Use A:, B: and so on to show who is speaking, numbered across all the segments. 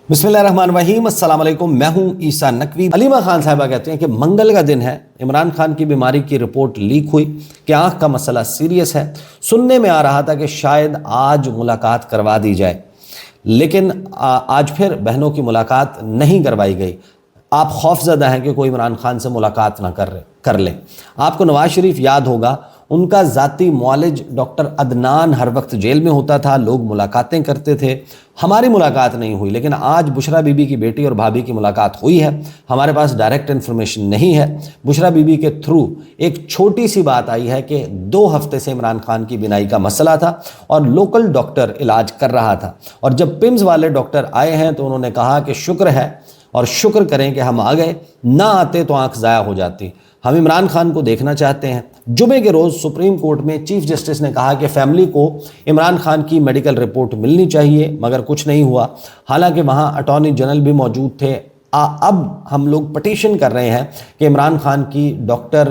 A: बिस्मिल्लाहिर्रहमानिर्रहीम, अस्सलाम वालेकुम। मैं हूं ईसा नकवी। अलीमा खान साहिबा कहते हैं कि मंगल का दिन है, इमरान खान की बीमारी की रिपोर्ट लीक हुई कि आंख का मसला सीरियस है। सुनने में आ रहा था कि शायद आज मुलाकात करवा दी जाए, लेकिन आज फिर बहनों की मुलाकात नहीं करवाई गई। आप खौफजदा हैं कि कोई इमरान खान से मुलाकात ना कर ले। आपको नवाज शरीफ याद होगा, उनका ज़ाती मुआलिज डॉक्टर अदनान हर वक्त जेल में होता था, लोग मुलाकातें करते थे। हमारी मुलाकात नहीं हुई, लेकिन आज बुशरा बीबी की बेटी और भाभी की मुलाकात हुई है। हमारे पास डायरेक्ट इन्फॉर्मेशन नहीं है। बुशरा बीबी के थ्रू एक छोटी सी बात आई है कि 2 हफ्ते से इमरान खान की बीनाई का मसला था और लोकल डॉक्टर इलाज कर रहा था, और जब पिम्स वाले डॉक्टर आए हैं तो उन्होंने कहा कि शुक्र है और शुक्र करें कि हम आ गए, ना आते तो आंख ज़ाया हो जाती। हम इमरान खान को देखना चाहते हैं। जुमे के रोज़ सुप्रीम कोर्ट में चीफ जस्टिस ने कहा कि फैमिली को इमरान खान की मेडिकल रिपोर्ट मिलनी चाहिए, मगर कुछ नहीं हुआ। हालांकि वहाँ अटॉर्नी जनरल भी मौजूद थे। अब हम लोग पटिशन कर रहे हैं कि इमरान खान की डॉक्टर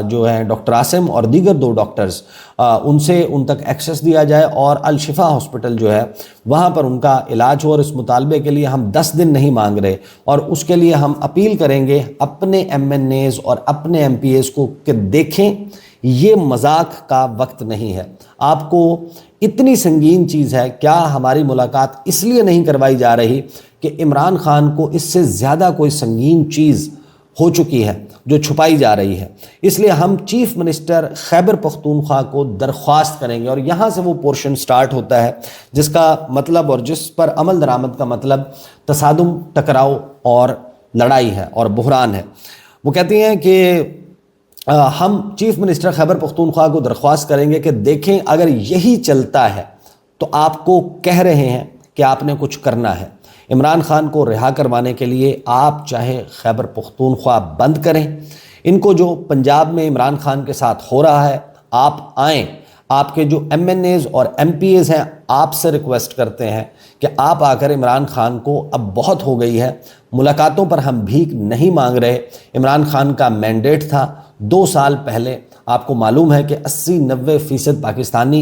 A: जो है डॉक्टर आसिम और दीगर 2 डॉक्टर्स, उनसे उन तक एक्सेस दिया जाए और अल शिफा हॉस्पिटल जो है वहाँ पर उनका इलाज हो। और इस मुतालबे के लिए हम 10 दिन नहीं मांग रहे, और उसके लिए हम अपील करेंगे अपने MNAs और अपने MPAs को कि देखें, ये मजाक का वक्त नहीं है। आपको इतनी संगीन चीज़ है, क्या हमारी मुलाकात इसलिए नहीं करवाई जा रही कि इमरान खान को इससे ज़्यादा कोई संगीन चीज़ हो चुकी है जो छुपाई जा रही है? इसलिए हम चीफ मिनिस्टर खैबर पख्तूनख्वा को दरख्वास्त करेंगे, और यहाँ से वो पोर्शन स्टार्ट होता है जिसका मतलब और जिस पर अमल दरामद का मतलब तसादुम, टकराव और लड़ाई है और बहरान है। वो कहती हैं कि हम चीफ मिनिस्टर खैबर पख्तूनख्वा को दरख्वास्त करेंगे कि देखें, अगर यही चलता है तो आपको कह रहे हैं कि आपने कुछ करना है। इमरान खान को रिहा करवाने के लिए आप चाहे खैबर पख्तूनख्वा बंद करें, इनको जो पंजाब में इमरान खान के साथ हो रहा है, आप आएँ। आपके जो MNAs और MPAs हैं, आपसे रिक्वेस्ट करते हैं कि आप आकर इमरान खान को, अब बहुत हो गई है, मुलाकातों पर हम भीख नहीं मांग रहे। इमरान खान का मैंडेट था 2 साल पहले। आपको मालूम है कि 80-90% पाकिस्तानी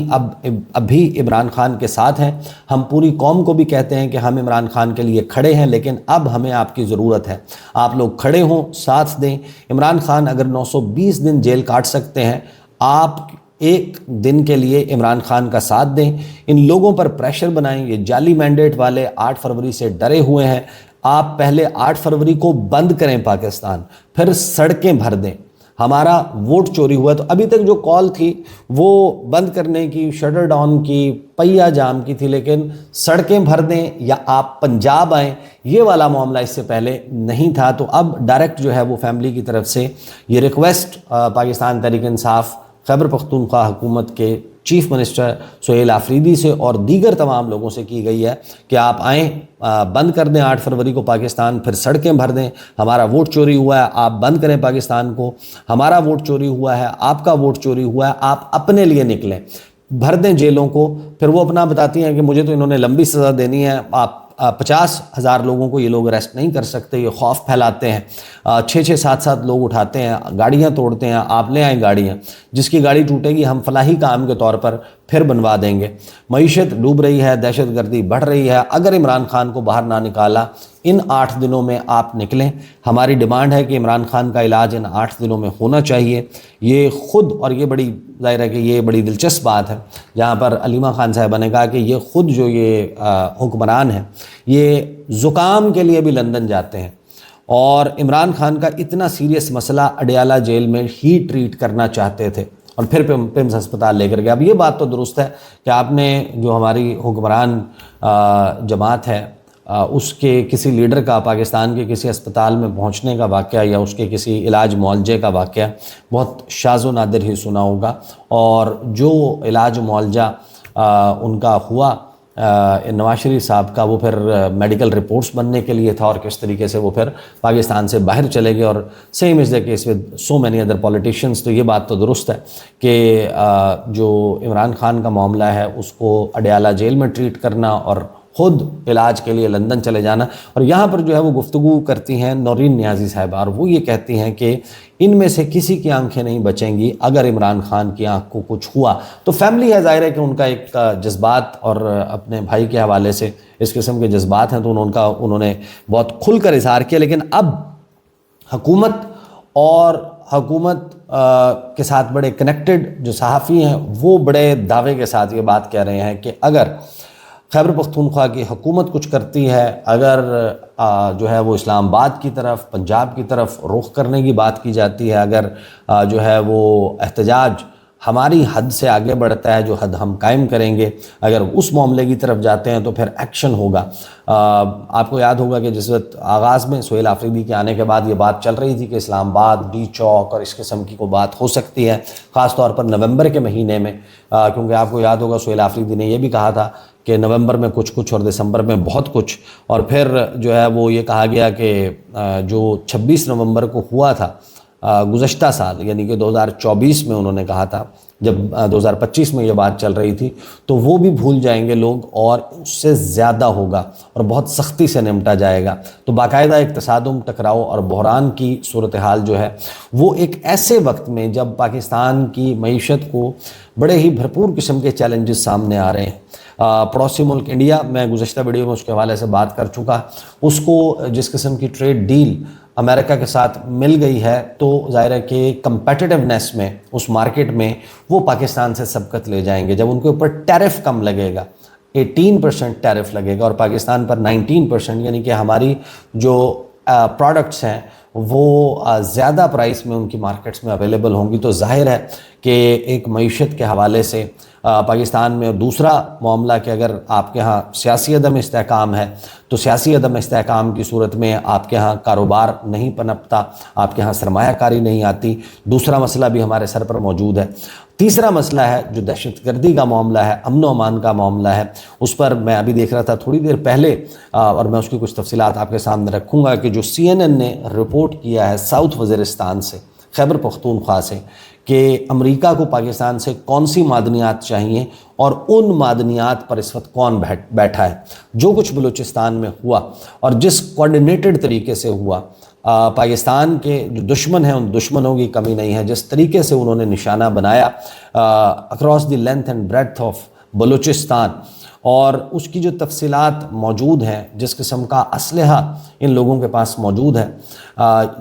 A: अभी इमरान खान के साथ हैं। हम पूरी कौम को भी कहते हैं कि हम इमरान खान के लिए खड़े हैं, लेकिन अब हमें आपकी ज़रूरत है। आप लोग खड़े हों, साथ दें। इमरान खान अगर 920 दिन जेल काट सकते हैं, आप एक दिन के लिए इमरान खान का साथ दें। इन लोगों पर प्रेशर बनाएं। ये जाली मैंडेट वाले 8 फरवरी से डरे हुए हैं। आप पहले 8 फरवरी को बंद करें पाकिस्तान, फिर सड़कें भर दें। हमारा वोट चोरी हुआ, तो अभी तक जो कॉल थी वो बंद करने की, शटर डाउन की, पहिया जाम की थी, लेकिन सड़कें भर दें या आप पंजाब आएँ, ये वाला मामला इससे पहले नहीं था। तो अब डायरेक्ट जो है वो फैमिली की तरफ से ये रिक्वेस्ट पाकिस्तान तहरीक इंसाफ खैबर पख्तूनख्वा हुकूमत के चीफ मिनिस्टर सुहेल आफरीदी से और दीगर तमाम लोगों से की गई है कि आप आएँ, बंद कर दें 8 फरवरी को पाकिस्तान, फिर सड़कें भर दें। हमारा वोट चोरी हुआ है, आप बंद करें पाकिस्तान को। हमारा वोट चोरी हुआ है, आपका वोट चोरी हुआ है, आप अपने लिए निकलें, भर दें जेलों को। फिर वो अपना बताती हैं कि मुझे तो इन्होंने लंबी सज़ा देनी है। आप 50,000 लोगों को ये लोग अरेस्ट नहीं कर सकते, ये खौफ फैलाते हैं। 6-6, 7-7 लोग उठाते हैं, गाड़ियाँ तोड़ते हैं। आप ले आएँ गाड़ियाँ, जिसकी गाड़ी टूटेगी हम फलाही काम के तौर पर फिर बनवा देंगे। मईशत डूब रही है, दहशतगर्दी बढ़ रही है। अगर इमरान खान को बाहर ना निकाला, इन 8 दिनों में आप निकलें। हमारी डिमांड है कि इमरान खान का इलाज इन 8 दिनों में होना चाहिए। ये खुद, और ये बड़ी ज़ाहिर है कि ये बड़ी दिलचस्प बात है, जहाँ पर अलीमा खान साहिबा ने कहा कि ये खुद जो ये हुक्मरान है, ये ज़ुकाम के लिए भी लंदन जाते हैं, और इमरान खान का इतना सीरियस मसला अडयाला जेल में ही ट्रीट करना चाहते थे और फिर पिम्स अस्पताल लेकर गए। अब ये बात तो दुरुस्त है कि आपने जो हमारी हुक्मरान जमात है, उसके किसी लीडर का पाकिस्तान के किसी अस्पताल में पहुंचने का वाक़या या उसके किसी इलाज मुआलजे का वाक़या बहुत शाज़ व नादिर ही सुना होगा। और जो इलाज मुआलजा उनका हुआ नवाज शरीफ साहब का, वो फिर मेडिकल रिपोर्ट्स बनने के लिए था, और किस तरीके से वो फिर पाकिस्तान से बाहर चले गए। और same is the case with so many other politicians. तो ये बात तो दुरुस्त है कि जो इमरान खान का मामला है उसको अडयाला जेल में ट्रीट करना और خود علاج کے لیے لندن چلے جانا. اور یہاں پر جو ہے وہ گفتگو کرتی ہیں نورین نیازی صاحبہ, اور وہ یہ کہتی ہیں کہ ان میں سے کسی کی آنکھیں نہیں بچیں گی اگر عمران خان کی آنکھ کو کچھ ہوا. تو فیملی ہے, ظاہر ہے کہ ان کا ایک جذبات اور اپنے بھائی کے حوالے سے اس قسم کے جذبات ہیں, تو انہوں نے بہت کھل کر اظہار کیا. لیکن اب حکومت کے ساتھ بڑے کنیکٹڈ جو صحافی ہیں وہ بڑے دعوے کے ساتھ یہ بات کہہ رہے ہیں کہ اگر خیبر پختونخوا کی حکومت کچھ کرتی ہے, اگر جو ہے وہ اسلام آباد کی طرف, پنجاب کی طرف رخ کرنے کی بات کی جاتی ہے, اگر جو ہے وہ احتجاج ہماری حد سے آگے بڑھتا ہے, جو حد ہم قائم کریں گے, اگر اس معاملے کی طرف جاتے ہیں تو پھر ایکشن ہوگا. آپ کو یاد ہوگا کہ جس وقت آغاز میں سہیل آفریدی کے آنے کے بعد یہ بات چل رہی تھی کہ اسلام آباد, ڈی چوک اور اس قسم کی کوئی بات ہو سکتی ہے, خاص طور پر نومبر کے مہینے میں, کیونکہ آپ کو یاد ہوگا سہیل آفریدی نے یہ بھی کہا تھا کہ نومبر میں کچھ اور دسمبر میں بہت کچھ. اور پھر جو ہے وہ یہ کہا گیا کہ جو 26 نومبر کو ہوا تھا گزشتہ سال, یعنی کہ 2024 میں انہوں نے کہا تھا, جب 2025 میں یہ بات چل رہی تھی, تو وہ بھی بھول جائیں گے لوگ اور اس سے زیادہ ہوگا اور بہت سختی سے نمٹا جائے گا. تو باقاعدہ ایک تصادم, ٹکراؤ اور بحران کی صورتحال جو ہے وہ ایک ایسے وقت میں جب پاکستان کی معیشت کو بڑے ہی بھرپور قسم کے چیلنجز سامنے آ رہے ہیں. پڑوسی ملک انڈیا, میں گزشتہ ویڈیو میں اس کے حوالے سے بات کر چکا, اس کو جس قسم کی ٹریڈ ڈیل امریکہ کے ساتھ مل گئی ہے, تو ظاہر ہے کہ کمپیٹیونیس میں اس مارکیٹ میں وہ پاکستان سے سبقت لے جائیں گے. جب ان کے اوپر ٹیرف کم لگے گا, 18% ٹیرف لگے گا اور پاکستان پر 19%, یعنی کہ ہماری جو پروڈکٹس ہیں وہ زیادہ پرائس میں ان کی مارکیٹس میں اویلیبل ہوں گی, تو ظاہر ہے کہ ایک معیشت کے حوالے سے پاکستان میں. دوسرا معاملہ کہ اگر آپ کے ہاں سیاسی عدم استحکام ہے, تو سیاسی عدم استحکام کی صورت میں آپ کے ہاں کاروبار نہیں پنپتا, آپ کے ہاں سرمایہ کاری نہیں آتی. دوسرا مسئلہ بھی ہمارے سر پر موجود ہے. تیسرا مسئلہ ہے جو دہشت گردی کا معاملہ ہے, امن و امان کا معاملہ ہے. اس پر میں ابھی دیکھ رہا تھا تھوڑی دیر پہلے, اور میں اس کی کچھ تفصیلات آپ کے سامنے رکھوں گا, کہ جو CNN نے رپورٹ کیا ہے ساؤتھ وزیرستان سے, خیبر پختونخوا سے, کہ امریکہ کو پاکستان سے کون سی معدنیات چاہیے اور ان معدنیات پر اس وقت کون بیٹھا ہے. جو کچھ بلوچستان میں ہوا اور جس کوارڈینیٹڈ طریقے سے ہوا, پاکستان کے جو دشمن ہیں ان دشمنوں کی کمی نہیں ہے, جس طریقے سے انہوں نے نشانہ بنایا across the length and breadth of Balochistan, اور اس کی جو تفصیلات موجود ہیں, جس قسم کا اسلحہ ان لوگوں کے پاس موجود ہے,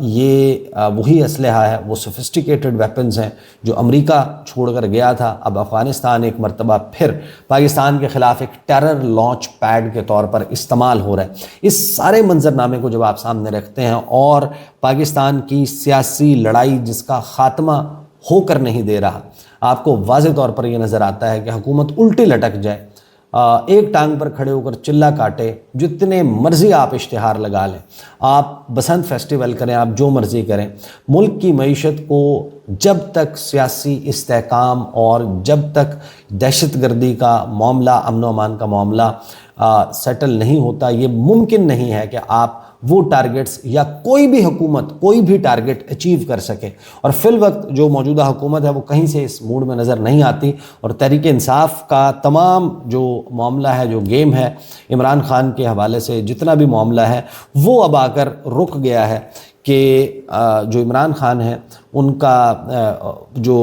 A: یہ وہی اسلحہ ہے, وہ سوفسٹیکیٹڈ ویپنز ہیں جو امریکہ چھوڑ کر گیا تھا. اب افغانستان ایک مرتبہ پھر پاکستان کے خلاف ایک ٹیرر لانچ پیڈ کے طور پر استعمال ہو رہا ہے. اس سارے منظرنامے کو جب آپ سامنے رکھتے ہیں, اور پاکستان کی سیاسی لڑائی جس کا خاتمہ ہو کر نہیں دے رہا, آپ کو واضح طور پر یہ نظر آتا ہے کہ حکومت الٹی لٹک جائے, ایک ٹانگ پر کھڑے ہو کر چلا کاٹے, جتنے مرضی آپ اشتہار لگا لیں, آپ بسنت فیسٹیول کریں, آپ جو مرضی کریں, ملک کی معیشت کو جب تک سیاسی استحکام اور جب تک دہشت گردی کا معاملہ, امن و امان کا معاملہ سیٹل نہیں ہوتا, یہ ممکن نہیں ہے کہ آپ وہ ٹارگٹس یا کوئی بھی حکومت کوئی بھی ٹارگٹ اچیو کر سکے. اور فی الوقت جو موجودہ حکومت ہے وہ کہیں سے اس موڈ میں نظر نہیں آتی, اور تحریک انصاف کا تمام جو معاملہ ہے, جو گیم ہے عمران خان کے حوالے سے جتنا بھی معاملہ ہے, وہ اب آ کر رک گیا ہے کہ جو عمران خان ہیں ان کا جو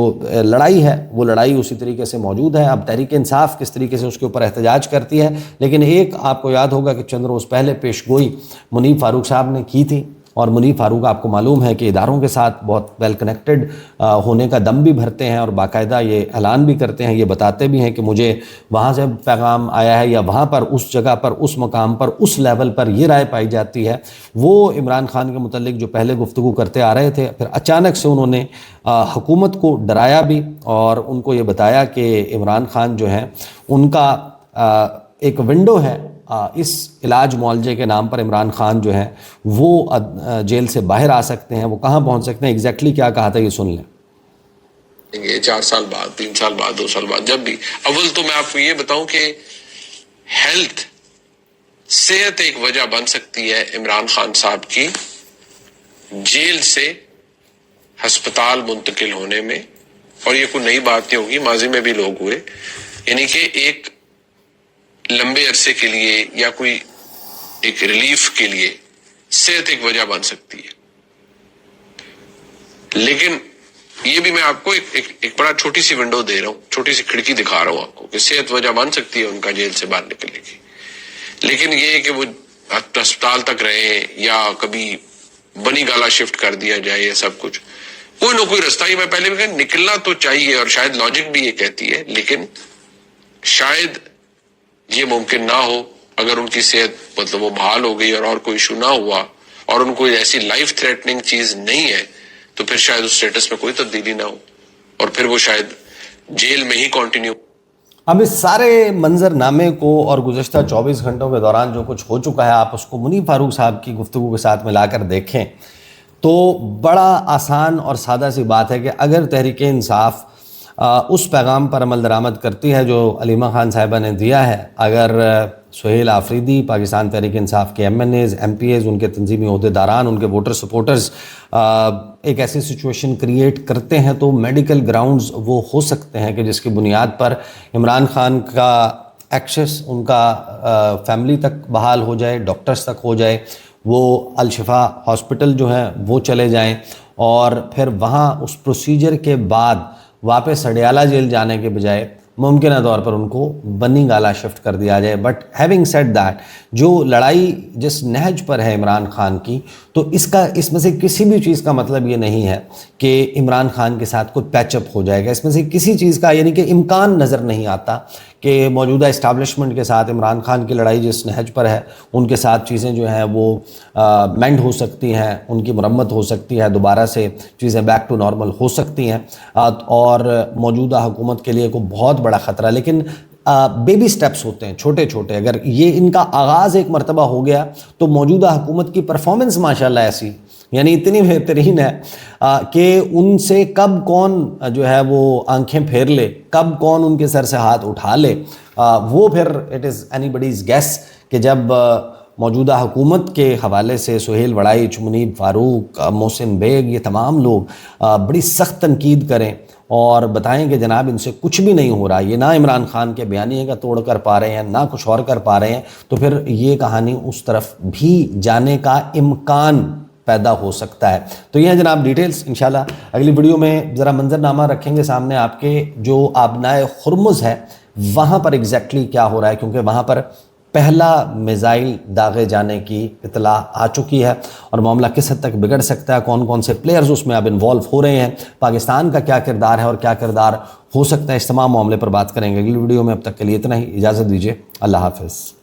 A: لڑائی ہے وہ لڑائی اسی طریقے سے موجود ہے. اب تحریک انصاف کس طریقے سے اس کے اوپر احتجاج کرتی ہے, لیکن ایک آپ کو یاد ہوگا کہ چند روز پہلے پیش گوئی منیب فاروق صاحب نے کی تھی, اور منیب فاروق آپ کو معلوم ہے کہ اداروں کے ساتھ بہت ویل کنیکٹڈ ہونے کا دم بھی بھرتے ہیں, اور باقاعدہ یہ اعلان بھی کرتے ہیں, یہ بتاتے بھی ہیں کہ مجھے وہاں سے پیغام آیا ہے, یا وہاں پر اس جگہ پر اس مقام پر اس لیول پر یہ رائے پائی جاتی ہے. وہ عمران خان کے متعلق جو پہلے گفتگو کرتے آ رہے تھے, پھر اچانک سے انہوں نے حکومت کو ڈرایا بھی, اور ان کو یہ بتایا کہ عمران خان جو ہیں ان کا ایک ونڈو ہے, اس علاج معالجے کے نام پر عمران خان جو ہیں وہ جیل سے باہر آ سکتے ہیں. وہ کہاں پہنچ سکتے ہیں, ایگزیکٹلی کیا کہا تھا یہ سن لیں.
B: 4 سال بعد, 3 سال بعد, 2 سال بعد, جب بھی. اول تو میں آپ کو یہ بتاؤں کہ ہیلتھ, صحت ایک وجہ بن سکتی ہے عمران خان صاحب کی جیل سے ہسپتال منتقل ہونے میں, اور یہ کوئی نئی بات نہیں ہوگی, ماضی میں بھی لوگ ہوئے. یعنی کہ ایک लंबे अरसे के लिए या कोई एक रिलीफ के लिए सेहत एक वजह बन सकती है, लेकिन ये भी मैं आपको एक बड़ा छोटी सी विंडो दे रहा हूं, छोटी सी खिड़की दिखा रहा हूं आपको कि सेहत वजह बन सकती है उनका जेल से बाहर निकलने की, लेकिन ये कि वो अस्पताल तक रहे या कभी बनी गाला शिफ्ट कर दिया जाए, ये सब कुछ कोई ना कोई रास्ता ही, मैं पहले भी कहा, निकलना तो चाहिए और शायद लॉजिक भी ये कहती है, लेकिन शायद ये मुमकिन ना हो अगर उनकी सेहत मतलब वो बहाल हो गई और कोई इशू ना हुआ और उनको ऐसी लाइफ थ्रेटनिंग चीज नहीं है, तो फिर शायद उस स्टेटस में कोई तब्दीली ना हो और फिर वो शायद जेल में ही कंटिन्यू।
A: अब इस सारे मंजरनामे को और गुज़श्ता 24 घंटों के दौरान जो कुछ हो चुका है, आप उसको मुनीब फारूक साहब की गुफ्तगू के साथ मिलाकर देखें तो बड़ा आसान और सादा सी बात है कि अगर तहरीक इंसाफ उस पैगाम पर अमल दरामद करती है जो अलीमा खान साहिबा ने दिया है, अगर सुहेल आफरीदी, पाकिस्तान तहरीक इंसाफ के MNAs, MPAs, उनके तंजीमी अहदेदारान, उनके वोटर सपोर्टर्स एक ऐसी सिचुएशन क्रिएट करते हैं तो मेडिकल ग्राउंड्स वो हो सकते हैं कि जिसकी बुनियाद पर इमरान खान का एक्सेस उनका फैमिली तक बहाल हो जाए, डॉक्टर्स तक हो जाए, वो अल-शिफा हॉस्पिटल जो है वो चले जाएं और फिर वहाँ उस प्रोसीजर के बाद वापस अडयाला जेल जाने के बजाय मुमकिन तौर पर उनको बनी गाला शिफ्ट कर दिया जाए। बट हैविंग सेड दैट, जो लड़ाई जिस नहज पर है इमरान खान की, तो इसमें से किसी भी चीज़ का मतलब ये नहीं है कि इमरान खान के साथ कोई पैचअप हो जाएगा। इसमें से किसी चीज़ का यानी कि इम्कान नज़र नहीं आता कि मौजूदा इस्टाब्लिशमेंट के साथ इमरान खान की लड़ाई जिस नहज पर है उनके साथ चीज़ें जो हैं वो मेंड हो सकती हैं, उनकी मरम्मत हो सकती है, दोबारा से चीज़ें बैक टू नॉर्मल हो सकती हैं और मौजूदा हुकूमत के लिए कोई बहुत बड़ा ख़तरा, लेकिन बेबी स्टेप्स होते हैं छोटे छोटे। अगर ये इनका आगाज़ एक मरतबा हो गया तो मौजूदा हुकूमत की परफॉर्मेंस माशाल्लाह ऐसी यानी इतनी बेहतरीन है कि उनसे कब कौन जो है वो आंखें फेर ले, कब कौन उनके सर से हाथ उठा ले, वो फिर इट इज़ एनीबडीज़ गेस कि जब मौजूदा हुकूमत के हवाले से सुहेल वड़ाइच, मुनीब फारूक, मोहसिन बेग, ये तमाम लोग बड़ी सख्त तनकीद करें और बताएं कि जनाब इनसे कुछ भी नहीं हो रहा, ये ना इमरान खान के बयानिए का तोड़ कर पा रहे हैं, ना कुछ और कर पा रहे हैं, तो फिर ये कहानी उस तरफ भी जाने का इम्कान पैदा हो सकता है। तो ये है जनाब डिटेल्स। इंशाल्लाह अगली वीडियो में ज़रा मंजरनामा रखेंगे सामने आपके, जो आबनाए खुरमुज़ है वहाँ पर एग्जैक्टली क्या हो रहा है, क्योंकि वहाँ पर पहला मिज़ाइल दागे जाने की इतला आ चुकी है और मामला किस हद तक बिगड़ सकता है, कौन कौन से प्लेयर्स उसमें अब इन्वॉल्व हो रहे हैं, पाकिस्तान का क्या किरदार है और क्या किरदार हो सकता है, इस तमाम मामले पर बात करेंगे अगली वीडियो में। अब तक के लिए इतना ही, इजाज़त दीजिए, अल्लाह हाफ़िज़।